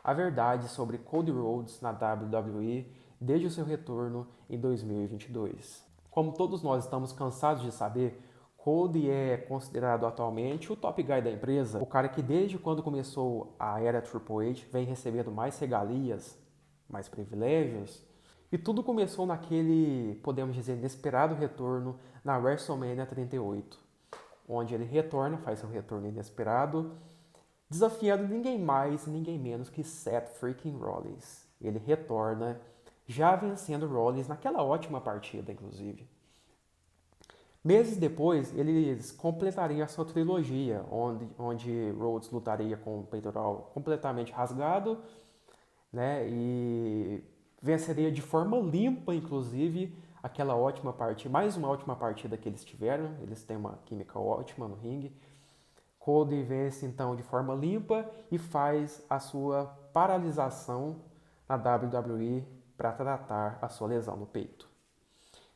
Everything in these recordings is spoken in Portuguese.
a verdade sobre Cody Rhodes na WWE desde o seu retorno em 2022. Como todos nós estamos cansados de saber, Cody é considerado atualmente o top guy da empresa, o cara que desde quando começou a era Triple H vem recebendo mais regalias, mais privilégios, e tudo começou naquele, podemos dizer, inesperado retorno na WrestleMania 38, onde ele retorna, faz seu retorno inesperado, desafiando ninguém mais, ninguém menos que Seth freaking Rollins. Ele retorna, já vencendo Rollins naquela ótima partida, inclusive. Meses depois, eles completariam a sua trilogia, onde Rhodes lutaria com o peitoral completamente rasgado, né, e venceria de forma limpa, inclusive, aquela ótima partida, mais uma ótima partida que eles tiveram. Eles têm uma química ótima no ringue. Cody vence então de forma limpa e faz a sua paralisação na WWE para tratar a sua lesão no peito.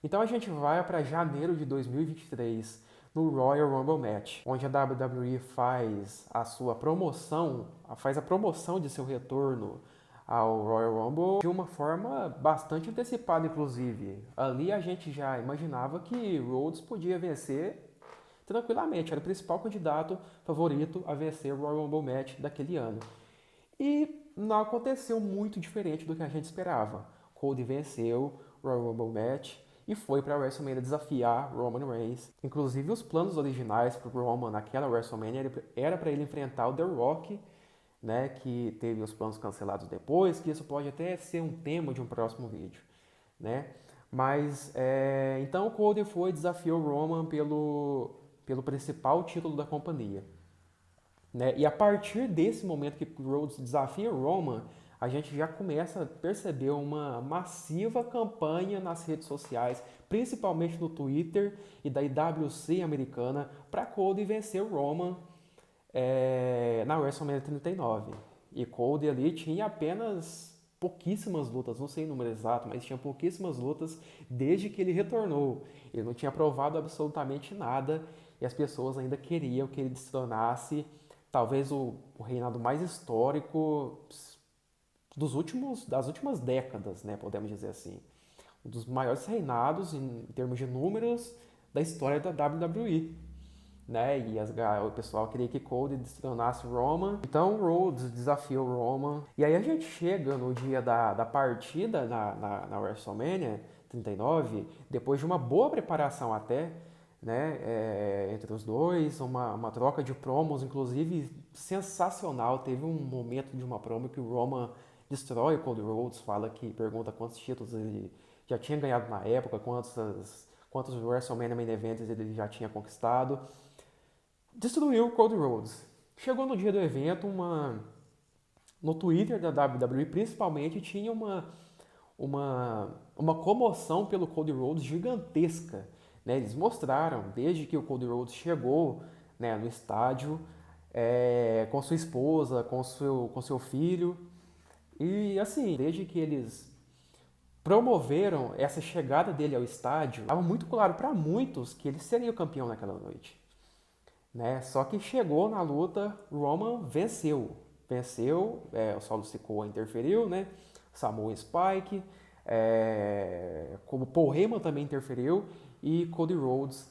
Então a gente vai para janeiro de 2023 no Royal Rumble Match, onde a WWE faz a promoção de seu retorno ao Royal Rumble de uma forma bastante antecipada, inclusive. Ali a gente já imaginava que Rhodes podia vencer tranquilamente, era o principal candidato favorito a vencer o Royal Rumble Match daquele ano. E não aconteceu muito diferente do que a gente esperava. Cody venceu o Royal Rumble Match e foi para a WrestleMania desafiar Roman Reigns. Inclusive, os planos originais para o Roman naquela WrestleMania era para ele enfrentar o The Rock, né, que teve os planos cancelados depois, que isso pode até ser um tema de um próximo vídeo, né? Mas, então o Cody foi e desafiou o Roman pelo principal título da companhia, né? E a partir desse momento que Rhodes desafia o Roman, a gente já começa a perceber uma massiva campanha nas redes sociais, principalmente no Twitter e da IWC americana, para Cody vencer o Roman na WrestleMania 39. E Cody ali tinha apenas pouquíssimas lutas, não sei o número exato, mas tinha pouquíssimas lutas desde que ele retornou. Ele não tinha provado absolutamente nada e as pessoas ainda queriam que ele destronasse talvez o reinado mais histórico das últimas décadas, né, podemos dizer assim. Um dos maiores reinados em termos de números da história da WWE, né? E o pessoal queria que Cody destronasse Roman. Então Rhodes desafiou Roman. E aí a gente chega no dia da partida na WrestleMania 39, depois de uma boa preparação até, né? Entre os dois, uma troca de promos, inclusive sensacional. Teve um momento de uma promo que o Roman destrói o Cody Rhodes, pergunta quantos títulos ele já tinha ganhado na época, quantos WrestleMania Main Events ele já tinha conquistado. Destruiu o Cody Rhodes. Chegou no dia do evento, no Twitter da WWE principalmente, tinha uma comoção pelo Cody Rhodes gigantesca, né? Eles mostraram, desde que o Cody Rhodes chegou, né, no estádio, com sua esposa, com seu filho, e assim, desde que eles promoveram essa chegada dele ao estádio, estava muito claro para muitos que ele seria o campeão naquela noite, né? Só que chegou na luta, Roman venceu. Venceu, o Solo Sikoa interferiu, né? Samoa Spike, como Paul Heyman também interferiu, e Cody Rhodes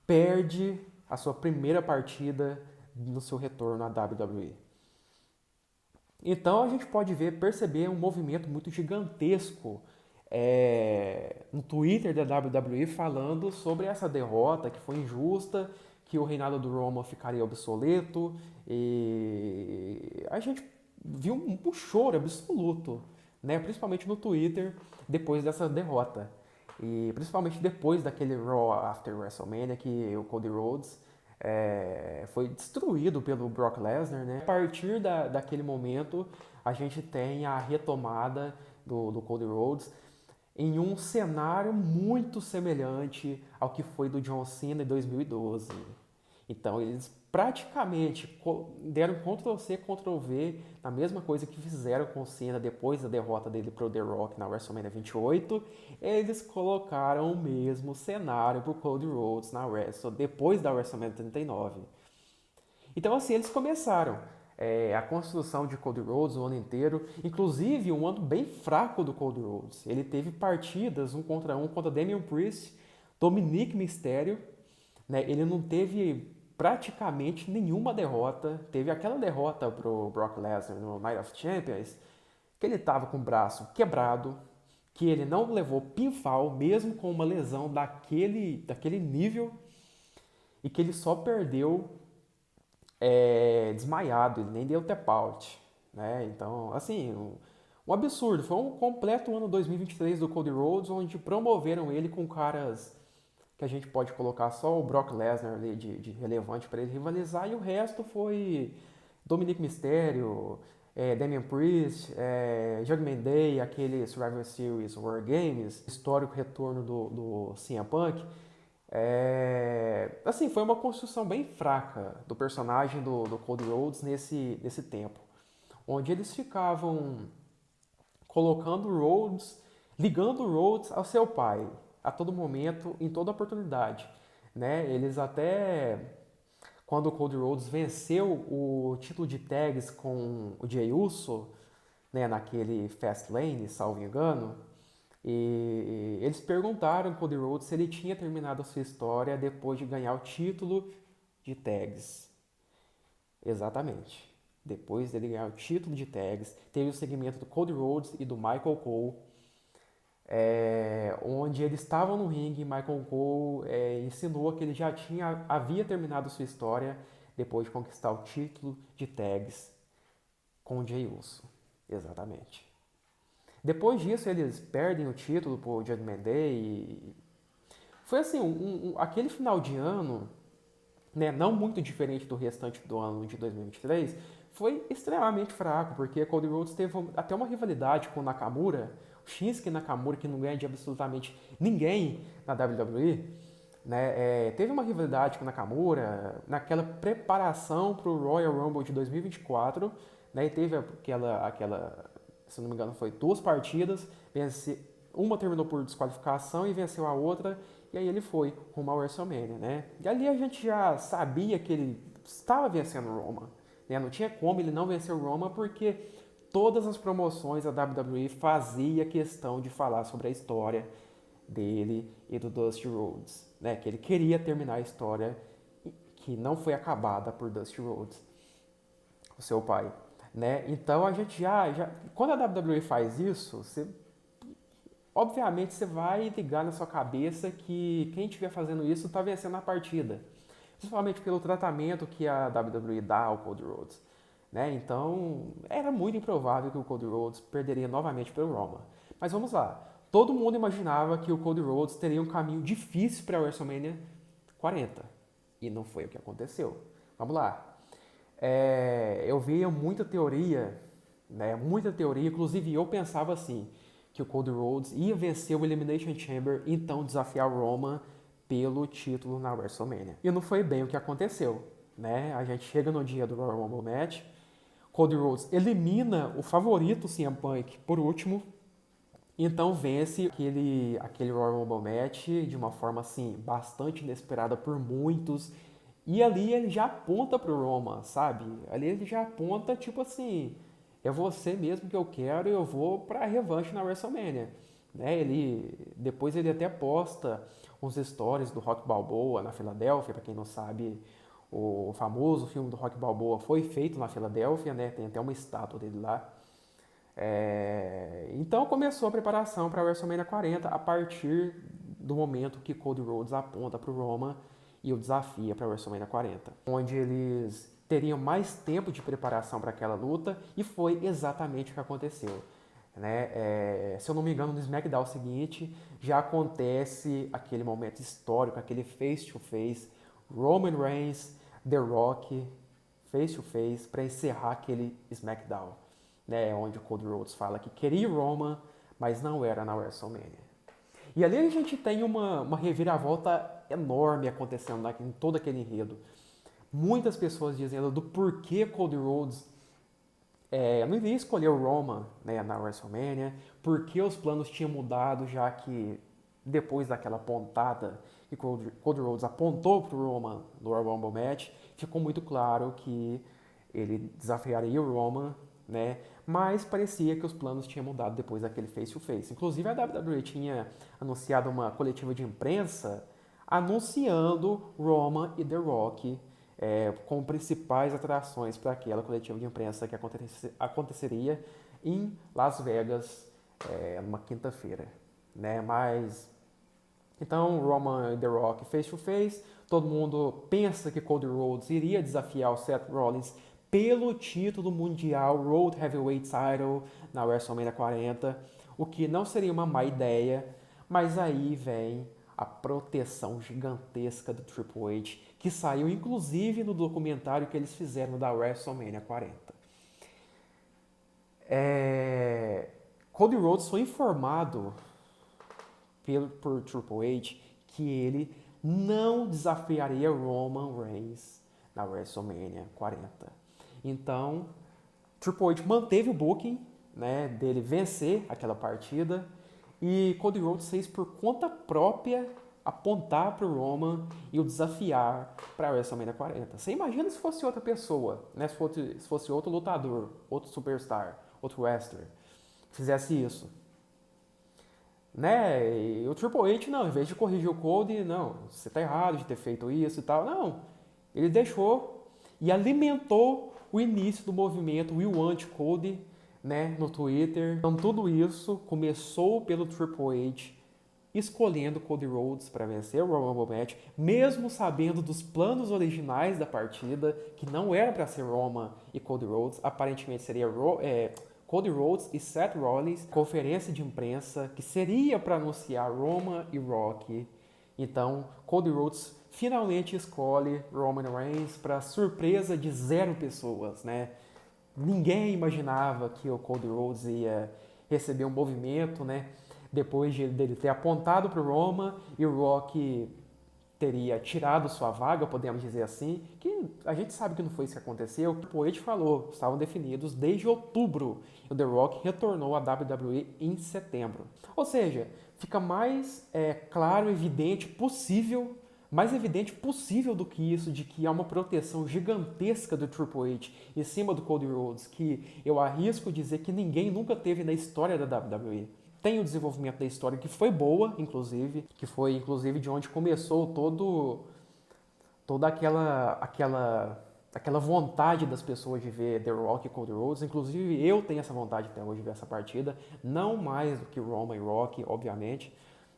perde a sua primeira partida no seu retorno à WWE. Então a gente pode perceber um movimento muito gigantesco no Twitter da WWE falando sobre essa derrota que foi injusta, que o reinado do Roman ficaria obsoleto, e a gente viu um choro absoluto, né? Principalmente no Twitter depois dessa derrota. E principalmente depois daquele Raw After WrestleMania que o Cody Rhodes foi destruído pelo Brock Lesnar, né? A partir daquele momento, a gente tem a retomada do Cody Rhodes em um cenário muito semelhante ao que foi do John Cena em 2012. Então, eles praticamente deram Ctrl-C, Ctrl-V na mesma coisa que fizeram com o Cena depois da derrota dele pro The Rock na WrestleMania 28. Eles colocaram o mesmo cenário pro Cody Rhodes depois da WrestleMania 39. Então, assim, eles começaram. a construção de Cody Rhodes o ano inteiro, inclusive um ano bem fraco do Cody Rhodes. Ele teve partidas um contra Damian Priest, Dominic Mysterio, né? Ele não teve praticamente nenhuma derrota. Teve aquela derrota pro Brock Lesnar no Night of Champions, que ele estava com o braço quebrado, que ele não levou pinfall, mesmo com uma lesão daquele nível, e que ele só perdeu desmaiado, ele nem deu tap out, né? Então, assim, um absurdo. Foi um completo ano 2023 do Cody Rhodes, onde promoveram ele com caras que a gente pode colocar só o Brock Lesnar ali de relevante para ele rivalizar, e o resto foi Dominic Mysterio, Damian Priest, Judgment Day, aquele Survivor Series War Games, histórico retorno do CM Punk. Assim, foi uma construção bem fraca do personagem do Cody Rhodes nesse tempo, onde eles ficavam colocando o Rhodes, ligando o Rhodes ao seu pai, a todo momento, em toda oportunidade, né? Eles até, quando o Cody Rhodes venceu o título de tags com o Jey Uso, né, naquele Fastlane, salvo engano, e eles perguntaram ao Cody Rhodes se ele tinha terminado a sua história depois de ganhar o título de tags. Exatamente. Depois dele ganhar o título de tags, teve o segmento do Cody Rhodes e do Michael Cole, onde eles estavam no ringue. Michael Cole insinuou que ele já havia terminado sua história depois de conquistar o título de tags com o Jey Uso. Exatamente. Depois disso, eles perdem o título pro Judgment Day. E foi assim, aquele final de ano, né, não muito diferente do restante do ano de 2023, foi extremamente fraco, porque Cody Rhodes teve até uma rivalidade com o Nakamura, o Shinsuke Nakamura, que não ganha de absolutamente ninguém na WWE, né? Teve uma rivalidade com o Nakamura naquela preparação para o Royal Rumble de 2024, né? E teve aquela, se não me engano, foi 2 partidas, uma terminou por desqualificação e venceu a outra, e aí ele foi rumo ao WrestleMania, né? E ali a gente já sabia que ele estava vencendo o Roman, né? Não tinha como ele não vencer o Roman, porque todas as promoções da WWE fazia questão de falar sobre a história dele e do Dusty Rhodes, né? Que ele queria terminar a história que não foi acabada por Dusty Rhodes, o seu pai, né? Então a gente quando a WWE faz isso, obviamente você vai ligar na sua cabeça que quem estiver fazendo isso está vencendo a partida, principalmente pelo tratamento que a WWE dá ao Cody Rhodes, né? Então era muito improvável que o Cody Rhodes perderia novamente pelo Roman. Mas vamos lá, todo mundo imaginava que o Cody Rhodes teria um caminho difícil para a WrestleMania 40, e não foi o que aconteceu. Vamos lá. Eu via muita teoria, né? Muita teoria, inclusive eu pensava assim, que o Cody Rhodes ia vencer o Elimination Chamber, então desafiar o Roman pelo título na WrestleMania. E não foi bem o que aconteceu, né? A gente chega no dia do Royal Rumble Match, Cody Rhodes elimina o favorito CM Punk por último, então vence aquele Royal Rumble Match de uma forma assim bastante inesperada por muitos. E ali ele já aponta pro Roman, sabe? Ali ele já aponta tipo assim, é você mesmo que eu quero e eu vou pra revanche na WrestleMania, né? Depois ele até posta uns stories do Rock Balboa na Filadélfia, para quem não sabe, o famoso filme do Rock Balboa foi feito na Filadélfia, né? Tem até uma estátua dele lá. Então começou a preparação para a WrestleMania 40 a partir do momento que Cody Rhodes aponta para o Roman e o desafia para a WrestleMania 40, onde eles teriam mais tempo de preparação para aquela luta, e foi exatamente o que aconteceu, né? Se eu não me engano, no SmackDown seguinte já acontece aquele momento histórico, aquele face-to-face, Roman Reigns, The Rock, face-to-face, para encerrar aquele SmackDown, né? Onde o Cody Rhodes fala que queria o Roman, mas não era na WrestleMania. E ali a gente tem uma reviravolta enorme acontecendo em todo aquele enredo. Muitas pessoas dizendo do porquê Cody Rhodes não iria escolher o Roman, né, na WrestleMania, porque os planos tinham mudado, já que depois daquela pontada que Cody Rhodes apontou para o Roman no Royal Rumble Match, ficou muito claro que ele desafiaria o Roman, né? Mas parecia que os planos tinham mudado depois daquele face-to-face. Inclusive, a WWE tinha anunciado uma coletiva de imprensa anunciando Roman e The Rock como principais atrações para aquela coletiva de imprensa que aconteceria em Las Vegas numa quinta-feira, né? Mas então Roman e The Rock face-to-face, todo mundo pensa que Cody Rhodes iria desafiar o Seth Rollins pelo título mundial World Heavyweight Title na WrestleMania 40, o que não seria uma má ideia, mas aí vem a proteção gigantesca do Triple H, que saiu inclusive no documentário que eles fizeram da WrestleMania 40. Cody Rhodes foi informado por Triple H que ele não desafiaria Roman Reigns na WrestleMania 40. Então, Triple H manteve o booking, né, dele vencer aquela partida e Cody Rhodes fez por conta própria apontar para o Roman e o desafiar para a WrestleMania 40. Você imagina se fosse outra pessoa, né, se fosse outro lutador, outro superstar, outro wrestler, que fizesse isso. Né? E o Triple H, não, em vez de corrigir o Cody, não, você tá errado de ter feito isso e tal. Não, ele deixou e alimentou o início do movimento We Want Cody, né, no Twitter. Então tudo isso começou pelo Triple H escolhendo Cody Rhodes para vencer o Royal Rumble Match, mesmo sabendo dos planos originais da partida, que não era para ser Roman e Cody Rhodes, aparentemente seria Cody Rhodes e Seth Rollins, conferência de imprensa que seria para anunciar Roman e Rock. Então, Cody Rhodes finalmente escolhe Roman Reigns para surpresa de 0 pessoas, né? Ninguém imaginava que o Cody Rhodes ia receber um movimento, né? Depois dele ter apontado para o Roman e o Rock teria tirado sua vaga, podemos dizer assim, que a gente sabe que não foi isso que aconteceu. O Triple H falou, estavam definidos desde outubro. E o The Rock retornou à WWE em setembro. Ou seja, fica mais claro, evidente possível, mais evidente possível do que isso, de que há uma proteção gigantesca do Triple H em cima do Cody Rhodes, que eu arrisco dizer que ninguém nunca teve na história da WWE. Tem o desenvolvimento da história que foi boa, inclusive, que foi inclusive de onde começou toda aquela vontade das pessoas de ver The Rock e Cody Rhodes. Inclusive eu tenho essa vontade até hoje de ver essa partida, não mais do que Roman e Rock, obviamente,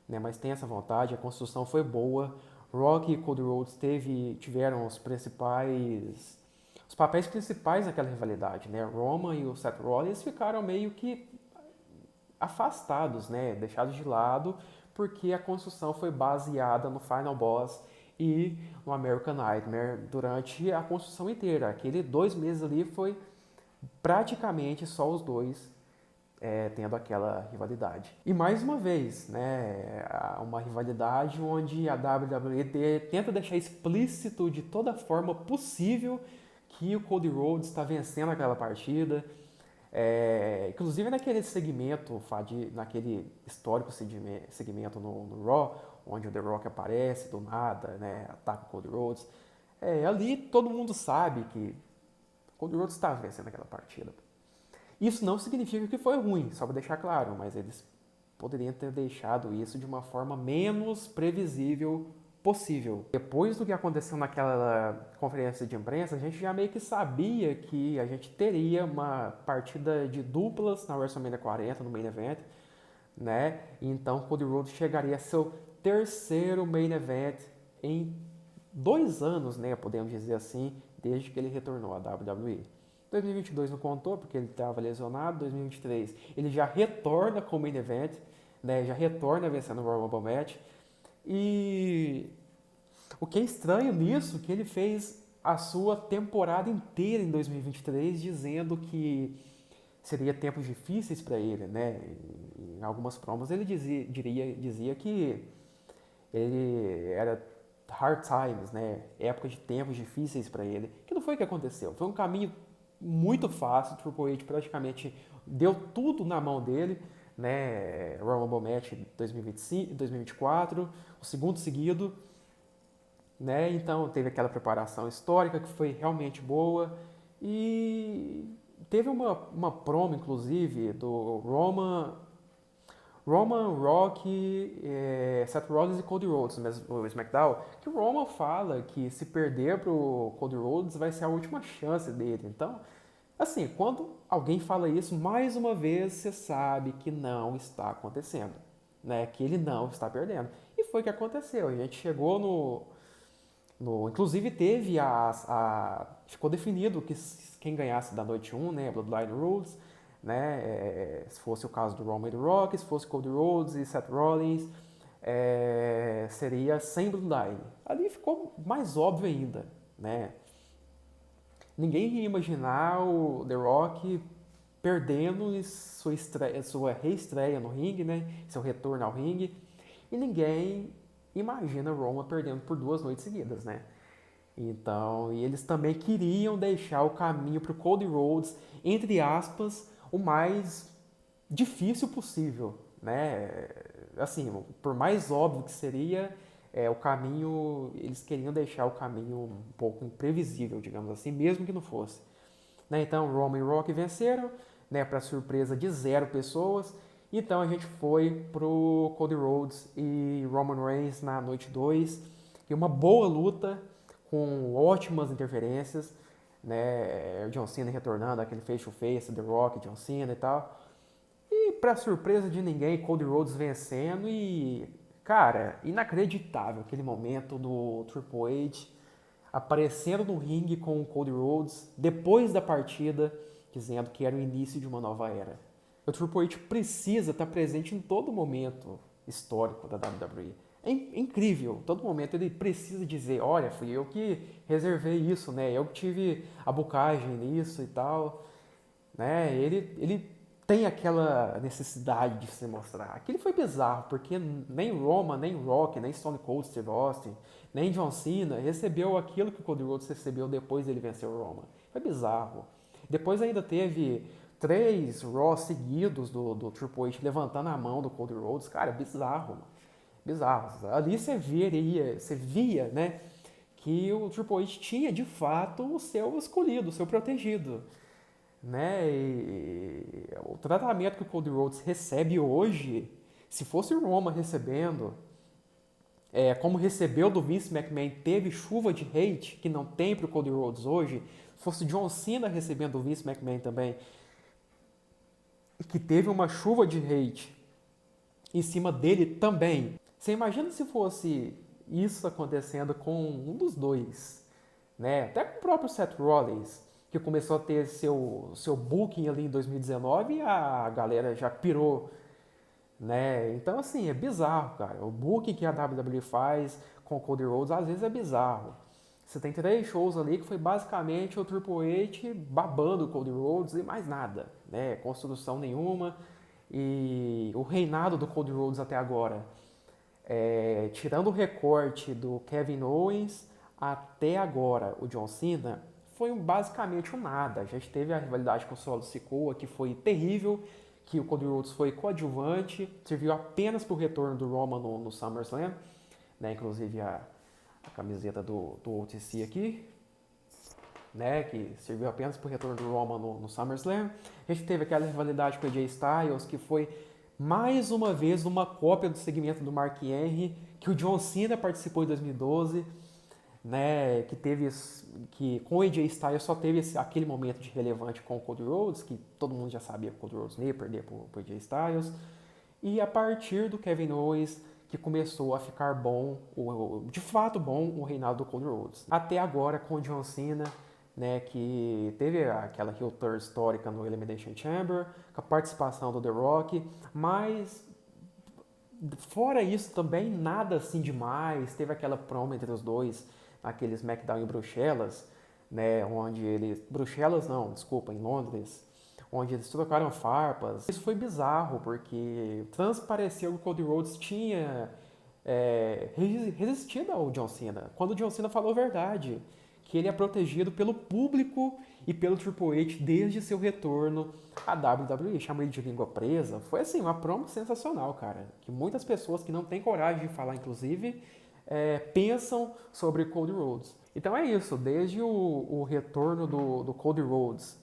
né, mas tem essa vontade, a construção foi boa. Rock e Cody Rhodes tiveram os papéis principais naquela rivalidade, né? Roman e o Seth Rollins ficaram meio que afastados, né, deixados de lado, porque a construção foi baseada no Final Boss e no American Nightmare durante a construção inteira. Aquele 2 meses ali foi praticamente só os dois tendo aquela rivalidade. E mais uma vez, né, uma rivalidade onde a WWE tenta deixar explícito de toda forma possível que o Cody Rhodes está vencendo aquela partida. Inclusive naquele segmento, naquele histórico segmento no Raw, onde o The Rock aparece do nada, né, ataca o Cody Rhodes. Ali todo mundo sabe que o Cody Rhodes está vencendo aquela partida. Isso não significa que foi ruim, só para deixar claro, mas eles poderiam ter deixado isso de uma forma menos previsível possível. Depois do que aconteceu naquela conferência de imprensa, a gente já meio que sabia que a gente teria uma partida de duplas na WrestleMania 40, no Main Event, né? Então, Cody Rhodes chegaria a seu terceiro Main Event em 2 anos, né? Podemos dizer assim, desde que ele retornou à WWE. 2022 não contou, porque ele estava lesionado. 2023 ele já retorna com o Main Event, né? Já retorna vencendo o Royal Rumble Match. E o que é estranho nisso é que ele fez a sua temporada inteira em 2023 dizendo que seria tempos difíceis para ele, né? Em algumas promos ele dizia que ele era hard times, né? Época de tempos difíceis para ele, que não foi o que aconteceu. Foi um caminho muito fácil, o Triple H praticamente deu tudo na mão dele, né? Royal Rumble Match 2025, 2024, o segundo seguido, né? Então teve aquela preparação histórica que foi realmente boa E teve uma promo, inclusive, do Roman, Rock, Seth Rollins e Cody Rhodes no SmackDown, que o Roman fala que se perder pro Cody Rhodes vai ser a última chance dele. Então, assim, quando alguém fala isso, mais uma vez você sabe que não está acontecendo, né? Que ele não está perdendo. E foi o que aconteceu. A gente chegou inclusive teve ficou definido que quem ganhasse da noite 1, né, Bloodline Rules, né, se fosse o caso do Roman e do Rock, se fosse Cody Rhodes e Seth Rollins, seria sem Bloodline. Ali ficou mais óbvio ainda, né? Ninguém ia imaginar o The Rock perdendo sua reestreia no ringue, né, seu retorno ao ringue, e ninguém imagina Roman perdendo por 2 noites seguidas, né? Então, e eles também queriam deixar o caminho para o Cody Rhodes, entre aspas, o mais difícil possível, né? Assim, por mais óbvio que seria, o caminho, eles queriam deixar o caminho um pouco imprevisível, digamos assim, mesmo que não fosse. Né? Então, Roman e Rock venceram, né, para surpresa de 0 pessoas. Então a gente foi pro Cody Rhodes e Roman Reigns na noite 2, e uma boa luta com ótimas interferências, né? O John Cena retornando, aquele face-to-face, The Rock, John Cena e tal. E para surpresa de ninguém, Cody Rhodes vencendo e, cara, inacreditável aquele momento do Triple H aparecendo no ringue com o Cody Rhodes depois da partida, dizendo que era o início de uma nova era. O Triple H precisa estar presente em todo momento histórico da WWE. É incrível, todo momento ele precisa dizer, olha, fui eu que reservei isso, né? Eu que tive a bucagem nisso e tal, né? Ele tem aquela necessidade de se mostrar. Aquilo foi bizarro, porque nem Roman, nem Rock, nem Stone Cold Steve Austin, nem John Cena recebeu aquilo que o Cody Rhodes recebeu depois dele vencer o Roman. Foi bizarro. Depois ainda teve 3 Raw seguidos do Triple H levantando a mão do Cody Rhodes. Cara, bizarro. Bizarro. Ali você via, né, que o Triple H tinha de fato o seu escolhido, o seu protegido. Né? E o tratamento que o Cody Rhodes recebe hoje, se fosse o Roman recebendo, como recebeu do Vince McMahon, teve chuva de hate, que não tem para o Cody Rhodes hoje, se fosse John Cena recebendo do Vince McMahon também, que teve uma chuva de hate em cima dele também. Você imagina se fosse isso acontecendo com um dos dois, né? Até com o próprio Seth Rollins, que começou a ter seu booking ali em 2019 e a galera já pirou, né? Então, assim, é bizarro, cara. O booking que a WWE faz com o Cody Rhodes às vezes é bizarro. Você tem 3 shows ali que foi basicamente o Triple H babando o Cody Rhodes e mais nada, né? Construção nenhuma. E o reinado do Cody Rhodes até agora, tirando o recorte do Kevin Owens até agora, o John Cena, foi basicamente um nada. A gente teve a rivalidade com o Solo Sikoa, que foi terrível, que o Cody Rhodes foi coadjuvante, serviu apenas para o retorno do Roman no SummerSlam, né? Inclusive a camiseta do OTC aqui, né? Que serviu apenas para o retorno do Roman no SummerSlam. A gente teve aquela rivalidade com o AJ Styles, que foi mais uma vez uma cópia do segmento do Mark Henry, que o John Cena participou em 2012, né, que com o AJ Styles só teve aquele momento de relevante com o Cody Rhodes, que todo mundo já sabia que o Cody Rhodes não ia perder pro AJ Styles, e a partir do Kevin Owens que começou a ficar bom, de fato bom, o reinado do Cody Rhodes. Até agora com o John Cena, né, que teve aquela heel turn histórica no Elimination Chamber, com a participação do The Rock, mas fora isso também nada assim demais. Teve aquela promo entre os dois, naquele SmackDown em Bruxelas, né, Bruxelas não, desculpa, em Londres, onde eles trocaram farpas. Isso foi bizarro, porque transpareceu que o Cody Rhodes tinha resistido ao John Cena. Quando o John Cena falou a verdade, que ele é protegido pelo público e pelo Triple H desde seu retorno à WWE. Chama ele de língua presa. Foi assim, uma promo sensacional, cara. Que muitas pessoas que não têm coragem de falar, inclusive, pensam sobre Cody Rhodes. Então é isso, desde o retorno do Cody Rhodes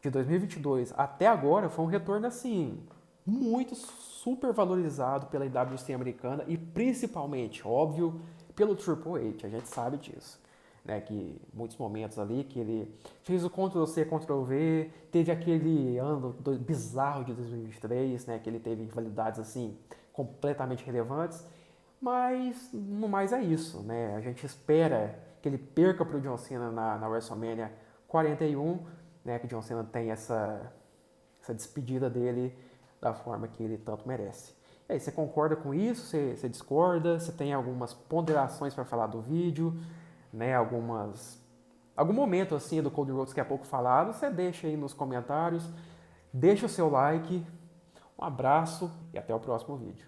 de 2022 até agora, foi um retorno assim, muito super valorizado pela IWC americana e principalmente, óbvio, pelo Triple H, a gente sabe disso. Né, que muitos momentos ali que ele fez o Ctrl-C, Ctrl-V, teve aquele ano bizarro de 2023, né, que ele teve rivalidades assim completamente relevantes, mas no mais é isso, né? A gente espera que ele perca para o John Cena na WrestleMania 41, né, que o John Cena tem essa despedida dele da forma que ele tanto merece. E aí, você concorda com isso? Você discorda? Você tem algumas ponderações para falar do vídeo? Né, algum momento assim do Cody Rhodes que é pouco falado, você deixa aí nos comentários, deixa o seu like, um abraço e até o próximo vídeo.